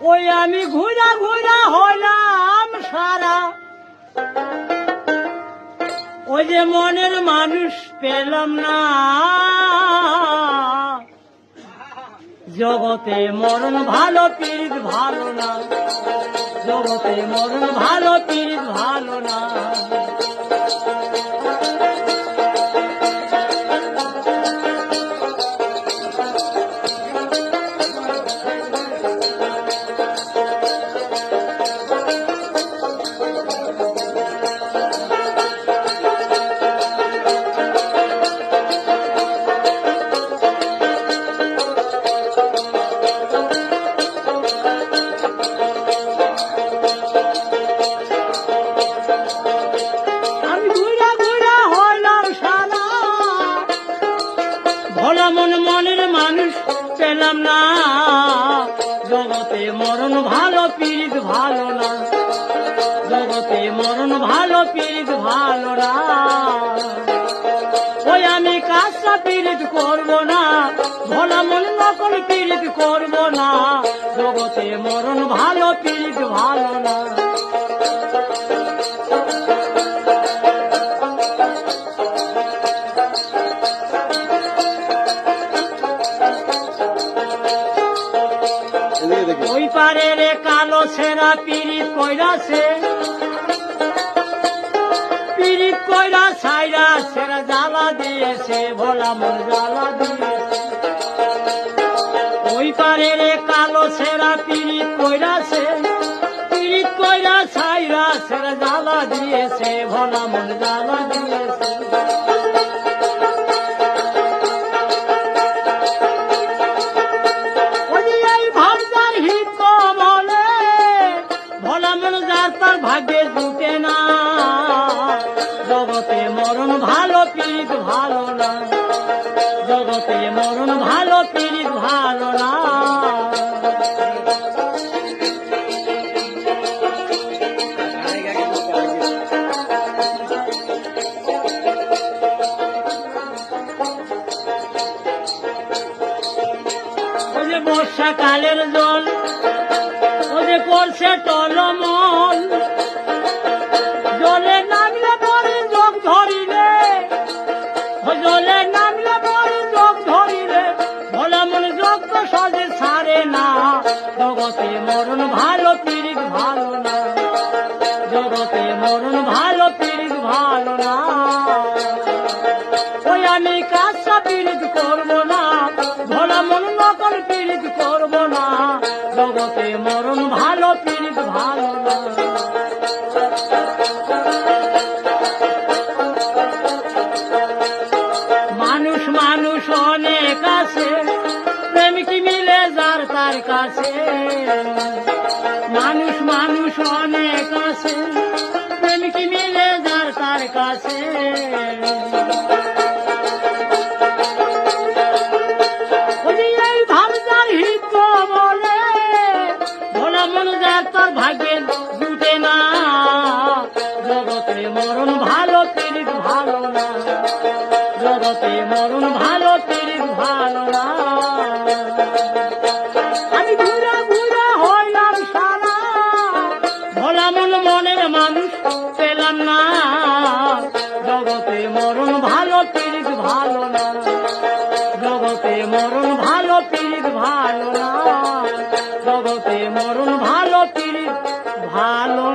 ওই আমি ঘুরা ঘুরা হলাম সারা, ওই যে মনের মানুষ পেলাম না। জগতে মরণ ভালো পীড়িত ভালো না, জগতে মরণ ভালো পীড়িত ভালো না। মনের মানুষ পেলাম না, জগতে মরণ ভালো পীড়িত ভালো না, জগতে মরণ ভালো পীড়িত ভালো না। ওই আমি কাজটা পীড়িত করব না, ভোলা মন নকল পীড়িত করব না, জগতে মরণ ভালো পীড়িত ভালো না। ওই পারে রে কালো সেরা পীড়িত কইরাছে, পীড়িত কইরা ছাইরা সেরা জ্বালা দিয়েছে, ভোলা মন জ্বালা দিয়েছে। ওই পারে রে কালো সেরা পীড়িত কইরাছে, পীড়িত কইরা ছাইরা সেরা জ্বালা দিয়েছে, ভোলা মন জ্বালা দিয়েছে। তার ভাগ্যে জুটে না, জগতে মরণ ভালো পীড়িত ভালো না, জগতে মরণ ভালো পীড়িত ভালো না। ওই যে বর্ষাকালের জল, ওই যে করছে টলমল, জলে নামলে পরে চোখ ধরিলে, জলে নামলে পরে চোখ ধরিলে, ভোলা মন যোগ তো সহজে ছাড়ে না, জগতে মরণ ভালো পীড়িত ভালো না, জগতে মরণ ভালো পীড়িত ভালো না। ওই আমি কাজটা পীড়িত করব না, ভোলা মন নকল পীড়িত করব না, জগতে মরণ ভালো পীড়িত ভালো না। মানুষ মানুষ অনেক আছে, প্রেম কি মিলে যার তার কাছে, মানুষ মানুষ অনেক আছে, প্রেম কি মিলে যার তার কাছে। এই ভাবনার হিত বলে ভোলা মন যার তার ভাগ্যে জুটে না, জগতে মরণ ভালো পীড়িত ভালো না, জগতে মরণ ভালো পীড়িত ভালো না। আমি ঘুরা ঘুরা হইলাম সারা, ভোলা মন মনের মানুষ পেলাম না, জগতে মরণ ভালো পীড়িত ভালো না, জগতে মরণ ভালো পীড়িত ভালো না, জগতে মরণ ভালো পীড়িত ভালো